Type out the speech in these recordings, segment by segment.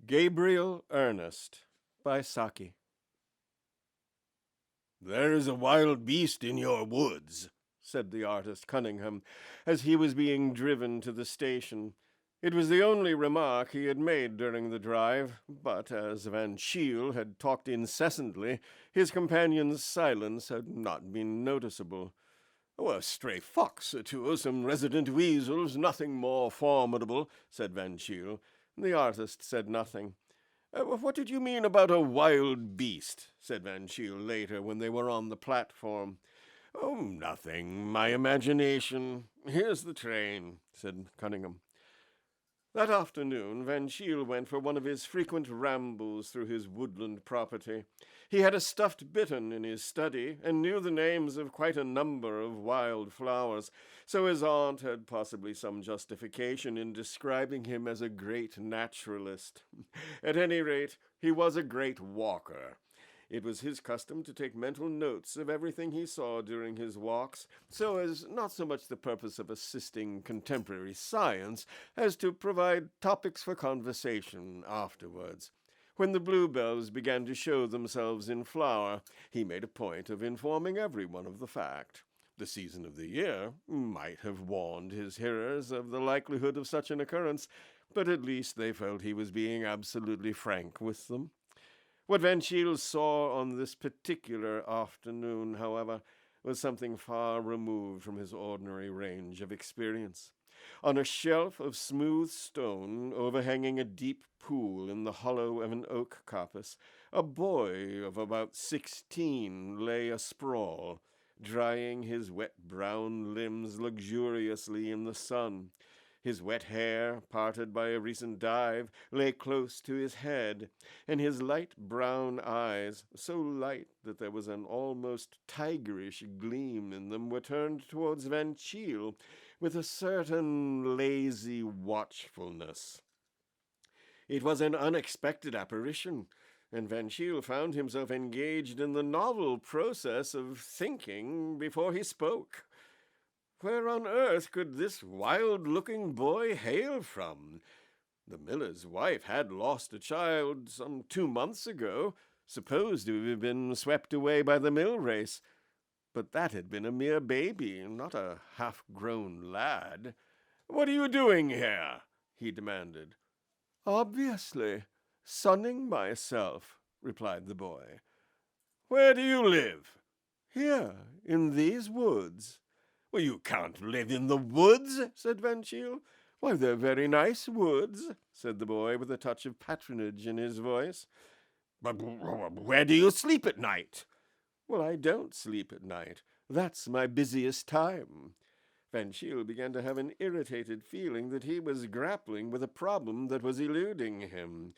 Gabriel Ernest by Saki. "There is a wild beast in your woods," said the artist Cunningham, as he was being driven to the station. It was the only remark he had made during the drive, but as Van Shiel had talked incessantly, his companion's silence had not been noticeable. "Oh, a stray fox or two, some resident weasels, nothing more formidable," said Van Shiel. The artist said nothing. "What did you mean about a wild beast?" said Van Shiel later when they were on the platform. "Oh, nothing. My imagination. Here's the train," said Cunningham. That afternoon Van Shiel went for one of his frequent rambles through his woodland property. He had a stuffed bittern in his study, and knew the names of quite a number of wild flowers, so his aunt had possibly some justification in describing him as a great naturalist. At any rate, he was a great walker. It was his custom to take mental notes of everything he saw during his walks, so as not so much the purpose of assisting contemporary science as to provide topics for conversation afterwards. When the bluebells began to show themselves in flower, he made a point of informing everyone of the fact. The season of the year might have warned his hearers of the likelihood of such an occurrence, but at least they felt he was being absolutely frank with them. What Van Shiel saw on this particular afternoon, however, was something far removed from his ordinary range of experience. On a shelf of smooth stone overhanging a deep pool in the hollow of an oak coppice, a boy of about 16 lay asprawl, drying his wet brown limbs luxuriously in the sun. His wet hair, parted by a recent dive, lay close to his head, and his light brown eyes, so light that there was an almost tigerish gleam in them, were turned towards Van Shiel with a certain lazy watchfulness. It was an unexpected apparition, and Van Shiel found himself engaged in the novel process of thinking before he spoke. Where on earth could this wild-looking boy hail from? The miller's wife had lost a child some 2 months ago, supposed to have been swept away by the mill race, but that had been a mere baby, not a half-grown lad. "What are you doing here?" he demanded. "Obviously, sunning myself," replied the boy. "Where do you live?" "Here, in these woods." "Well, you can't live in the woods," said Van Shiel. "Why, they're very nice woods," said the boy, with a touch of patronage in his voice. "But where do you sleep at night?" "Well, I don't sleep at night. That's my busiest time." Van Shiel began to have an irritated feeling that he was grappling with a problem that was eluding him.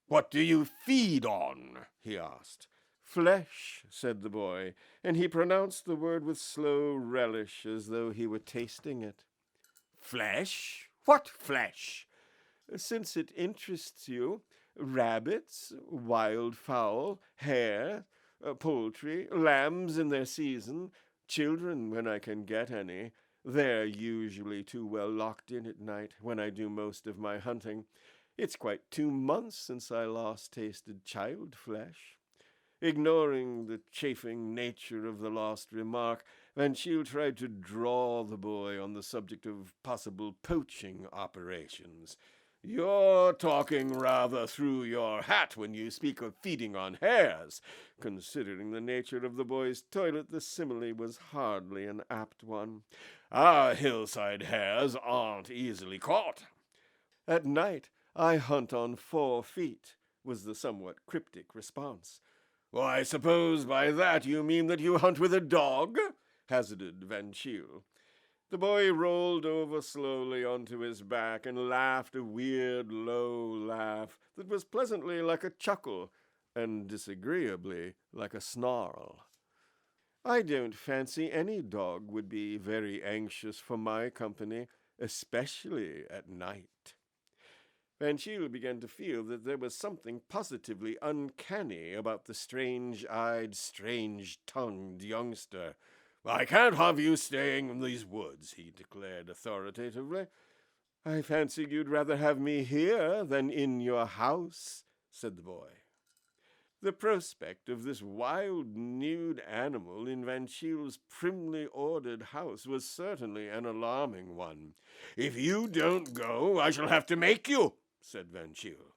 "What do you feed on?" he asked. "Flesh," said the boy, and he pronounced the word with slow relish, as though he were tasting it. "Flesh? What flesh?" "Since it interests you, rabbits, wild fowl, hare, poultry, lambs in their season, children when I can get any. They're usually too well locked in at night when I do most of my hunting. It's quite 2 months since I last tasted child flesh." Ignoring the chaffing nature of the last remark, Van Shiel tried to draw the boy on the subject of possible poaching operations. "You're talking rather through your hat when you speak of feeding on hares." Considering the nature of the boy's toilet, the simile was hardly an apt one. "Our hillside hares aren't easily caught." "At night I hunt on 4 feet," was the somewhat cryptic response. "Well, I suppose by that you mean that you hunt with a dog?" hazarded Van Shiel. The boy rolled over slowly onto his back and laughed a weird, low laugh that was pleasantly like a chuckle and disagreeably like a snarl. "I don't fancy any dog would be very anxious for my company, especially at night." Van Shiel began to feel that there was something positively uncanny about the strange-eyed, strange-tongued youngster. "I can't have you staying in these woods," he declared authoritatively. "I fancy you'd rather have me here than in your house," said the boy. The prospect of this wild nude animal in Van Cheele's primly ordered house was certainly an alarming one. "If you don't go, I shall have to make you," said Van Cheele.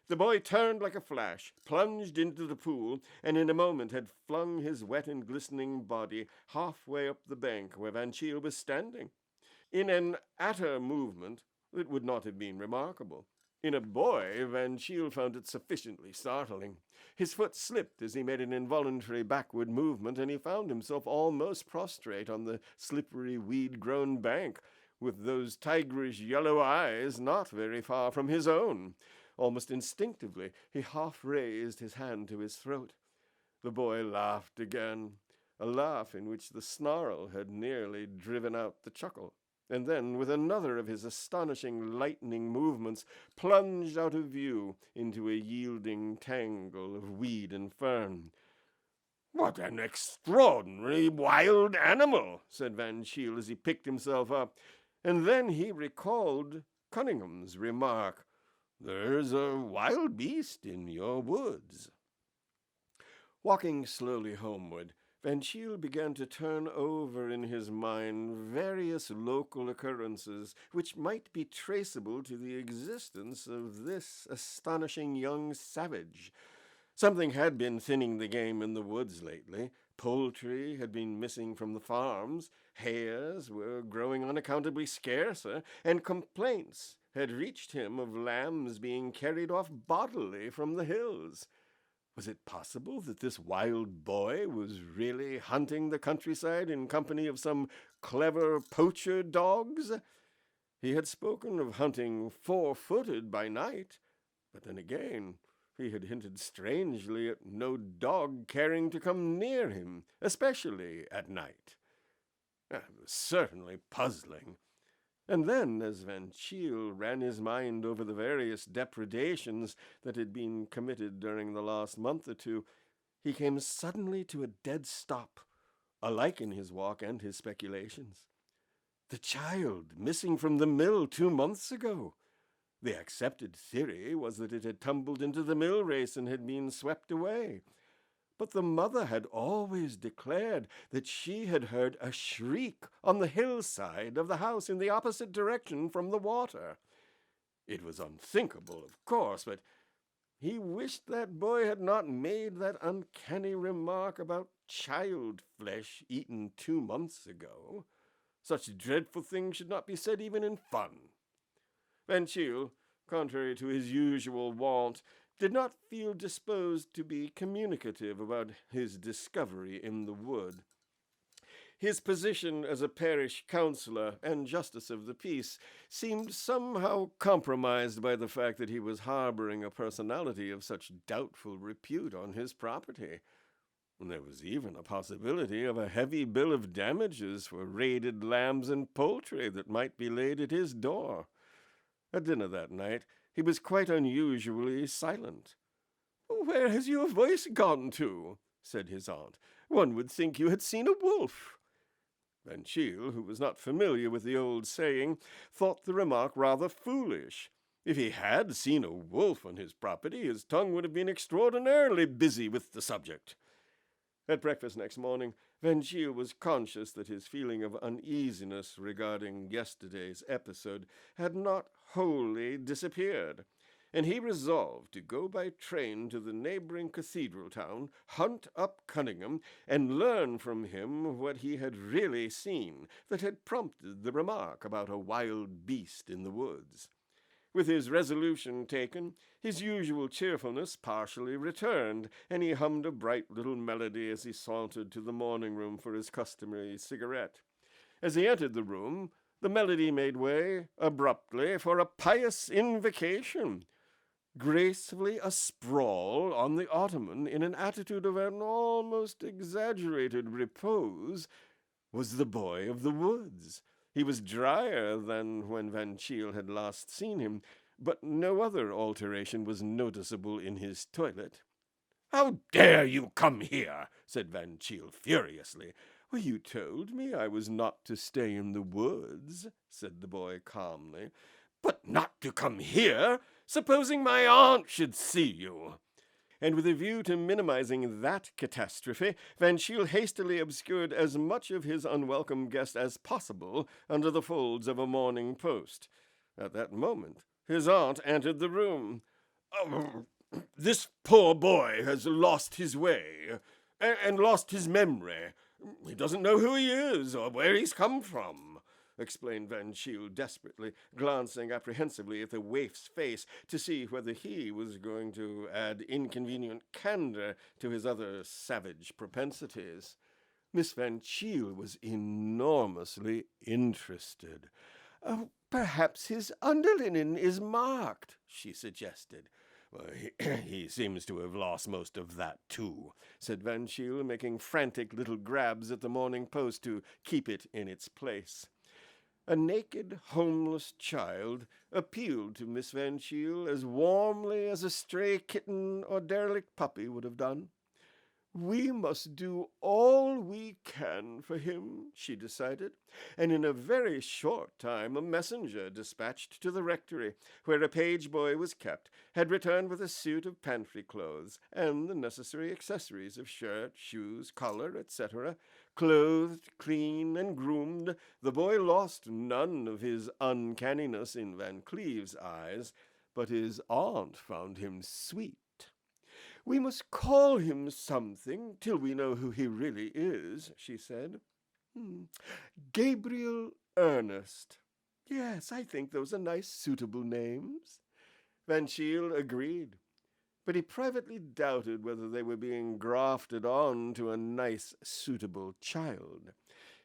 The boy turned like a flash, plunged into the pool, and in a moment had flung his wet and glistening body halfway up the bank where Van Cheele was standing. In an atter movement, it would not have been remarkable. In a boy, Van Cheele found it sufficiently startling. His foot slipped as he made an involuntary backward movement, and he found himself almost prostrate on the slippery, weed-grown bank, with those tigerish yellow eyes not very far from his own. Almost instinctively, he half raised his hand to his throat. The boy laughed again, a laugh in which the snarl had nearly driven out the chuckle, and then, with another of his astonishing lightning movements, plunged out of view into a yielding tangle of weed and fern. "What an extraordinary wild animal!" said Van Cheele as he picked himself up, and then he recalled Cunningham's remark, "There's a wild beast in your woods." Walking slowly homeward, Van Cheele began to turn over in his mind various local occurrences which might be traceable to the existence of this astonishing young savage. Something had been thinning the game in the woods lately. Poultry had been missing from the farms, hares were growing unaccountably scarcer, and complaints had reached him of lambs being carried off bodily from the hills. Was it possible that this wild boy was really hunting the countryside in company of some clever poacher dogs? He had spoken of hunting 4-footed by night, but then again he had hinted strangely at no dog caring to come near him, especially at night. It was certainly puzzling. And then, as Van Cheele ran his mind over the various depredations that had been committed during the last month or two, he came suddenly to a dead stop, alike in his walk and his speculations. The child missing from the mill 2 months ago. The accepted theory was that it had tumbled into the mill race and had been swept away. But the mother had always declared that she had heard a shriek on the hillside of the house in the opposite direction from the water. It was unthinkable, of course, but he wished that boy had not made that uncanny remark about child flesh eaten 2 months ago. Such dreadful things should not be said even in fun. Van Cheele, contrary to his usual wont, did not feel disposed to be communicative about his discovery in the wood. His position as a parish councillor and justice of the peace seemed somehow compromised by the fact that he was harboring a personality of such doubtful repute on his property. And there was even a possibility of a heavy bill of damages for raided lambs and poultry that might be laid at his door. At dinner that night, he was quite unusually silent. "Where has your voice gone to?" said his aunt. "One would think you had seen a wolf." Van Cheele, who was not familiar with the old saying, thought the remark rather foolish. If he had seen a wolf on his property, his tongue would have been extraordinarily busy with the subject. At breakfast next morning, Van Cheele was conscious that his feeling of uneasiness regarding yesterday's episode had not wholly disappeared, and he resolved to go by train to the neighboring cathedral town, hunt up Cunningham, and learn from him what he had really seen that had prompted the remark about a wild beast in the woods. With his resolution taken, his usual cheerfulness partially returned, and he hummed a bright little melody as he sauntered to the morning-room for his customary cigarette. As he entered the room, the melody made way, abruptly, for a pious invocation. Gracefully asprawl on the ottoman, in an attitude of an almost exaggerated repose, was the boy of the woods. He was drier than when Van Cheele had last seen him, but no other alteration was noticeable in his toilet. "How dare you come here?" said Van Cheele furiously. "Well, you told me I was not to stay in the woods," said the boy calmly. But not to come here? Supposing my aunt should see you? And with a view to minimizing that catastrophe, Van Shiel hastily obscured as much of his unwelcome guest as possible under the folds of a Morning Post. At that moment, his aunt entered the room. "Oh, this poor boy has lost his way, and lost his memory. He doesn't know who he is or where he's come from," explained Van Shiel desperately, glancing apprehensively at the waif's face to see whether he was going to add inconvenient candor to his other savage propensities. Miss Van Shiel was enormously interested. Perhaps his underlinen is marked," she suggested. "Well, he seems to have lost most of that, too," said Van Shiel, making frantic little grabs at the Morning Post to keep it in its place. A naked, homeless child appealed to Miss Van Shiel as warmly as a stray kitten or derelict puppy would have done. "We must do all we can for him," she decided, and in a very short time a messenger dispatched to the rectory, where a page boy was kept, had returned with a suit of pantry clothes and the necessary accessories of shirt, shoes, collar, etc. Clothed, clean, and groomed, the boy lost none of his uncanniness in Van Cleve's eyes, but his aunt found him sweet. "We must call him something till we know who he really is," she said. "Gabriel Ernest. Yes, I think those are nice, suitable names." Van Shiel agreed, but he privately doubted whether they were being grafted on to a nice, suitable child.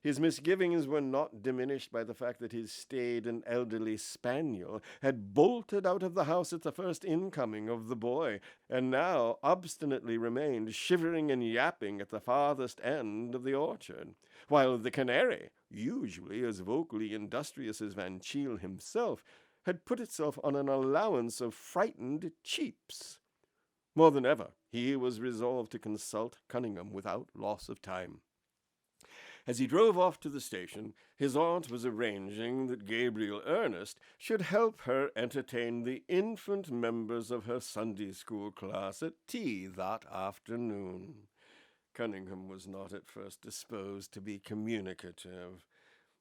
His misgivings were not diminished by the fact that his staid and elderly spaniel had bolted out of the house at the first incoming of the boy, and now obstinately remained shivering and yapping at the farthest end of the orchard, while the canary, usually as vocally industrious as Van Shiel himself, had put itself on an allowance of frightened cheeps. More than ever, he was resolved to consult Cunningham without loss of time. As he drove off to the station, his aunt was arranging that Gabriel Ernest should help her entertain the infant members of her Sunday school class at tea that afternoon. Cunningham was not at first disposed to be communicative.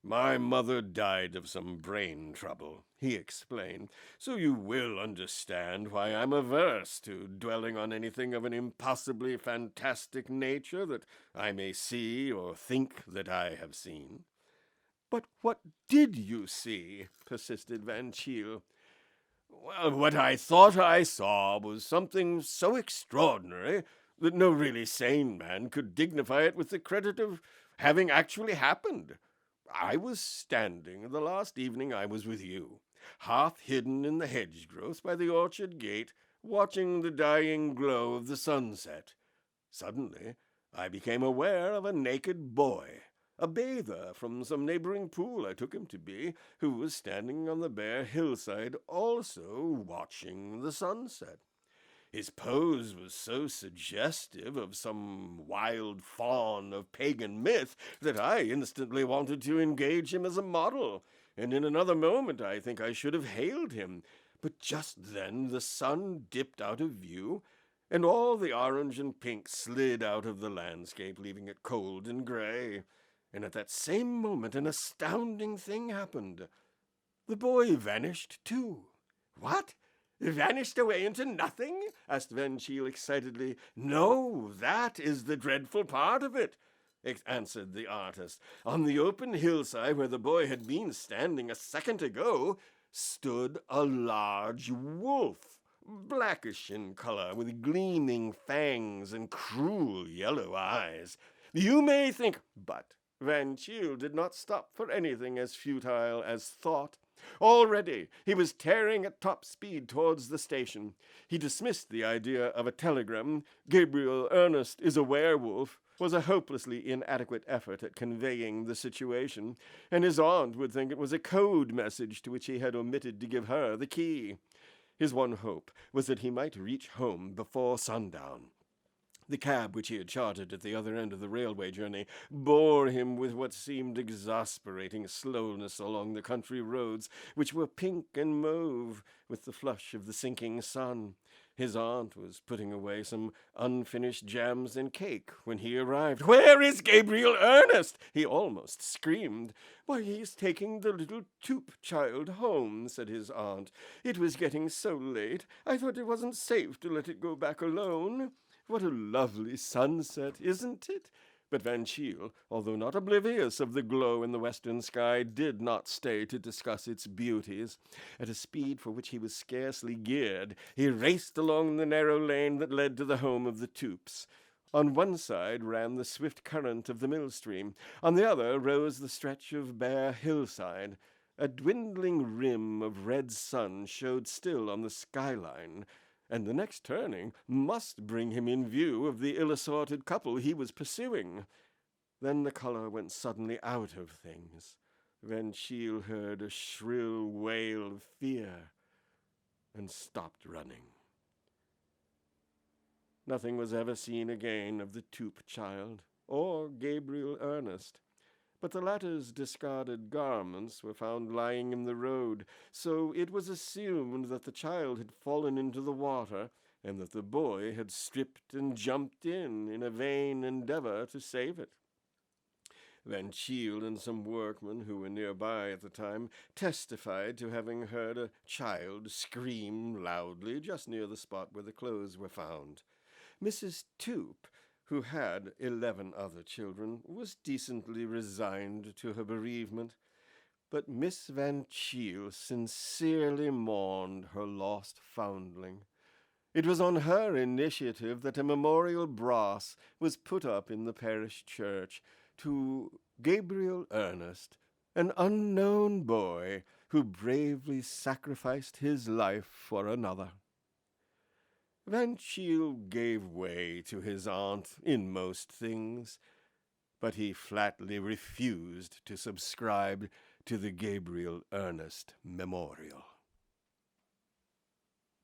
"My mother died of some brain trouble," he explained, "so you will understand why I'm averse to dwelling on anything of an impossibly fantastic nature that I may see or think that I have seen." "But what did you see?" persisted Van Shiel. "Well, what I thought I saw was something so extraordinary that no really sane man could dignify it with the credit of having actually happened. I was standing the last evening I was with you, half hidden in the hedge growth by the orchard gate, watching the dying glow of the sunset. Suddenly, I became aware of a naked boy, a bather from some neighboring pool I took him to be, who was standing on the bare hillside also watching the sunset. His pose was so suggestive of some wild faun of pagan myth that I instantly wanted to engage him as a model, and in another moment I think I should have hailed him. But just then the sun dipped out of view, and all the orange and pink slid out of the landscape, leaving it cold and gray. And at that same moment an astounding thing happened. The boy vanished too." "What? Vanished away into nothing?" asked Van Shiel excitedly. "No, that is the dreadful part of it," answered the artist. "On the open hillside where the boy had been standing a second ago stood a large wolf, blackish in color, with gleaming fangs and cruel yellow eyes. You may think—" But Van Shiel did not stop for anything as futile as thought. Already he was tearing at top speed towards the station. He dismissed the idea of a telegram, "Gabriel Ernest is a werewolf," was a hopelessly inadequate effort at conveying the situation, and his aunt would think it was a code message to which he had omitted to give her the key. His one hope was that he might reach home before sundown. The cab which he had chartered at the other end of the railway journey bore him with what seemed exasperating slowness along the country roads, which were pink and mauve with the flush of the sinking sun. His aunt was putting away some unfinished jams and cake when he arrived. "Where is Gabriel Ernest?" he almost screamed. "Why, he is taking the little Toop child home," said his aunt. "It was getting so late, I thought it wasn't safe to let it go back alone. What a lovely sunset, isn't it?" But Van Cheele, although not oblivious of the glow in the western sky, did not stay to discuss its beauties. At a speed for which he was scarcely geared, he raced along the narrow lane that led to the home of the Toops. On one side ran the swift current of the mill stream. On the other rose the stretch of bare hillside. A dwindling rim of red sun showed still on the skyline, and the next turning must bring him in view of the ill-assorted couple he was pursuing. Then the color went suddenly out of things. Van Cheele heard a shrill wail of fear and stopped running. Nothing was ever seen again of the Toop child or Gabriel Ernest, but the latter's discarded garments were found lying in the road, so it was assumed that the child had fallen into the water and that the boy had stripped and jumped in a vain endeavor to save it. Van Cheele and some workmen who were nearby at the time testified to having heard a child scream loudly just near the spot where the clothes were found. Mrs. Toop, who had 11 other children, was decently resigned to her bereavement, but Miss Van Cheele sincerely mourned her lost foundling. It was on her initiative that a memorial brass was put up in the parish church to Gabriel Ernest, an unknown boy who bravely sacrificed his life for another. Van Cheele gave way to his aunt in most things, but he flatly refused to subscribe to the Gabriel Ernest Memorial.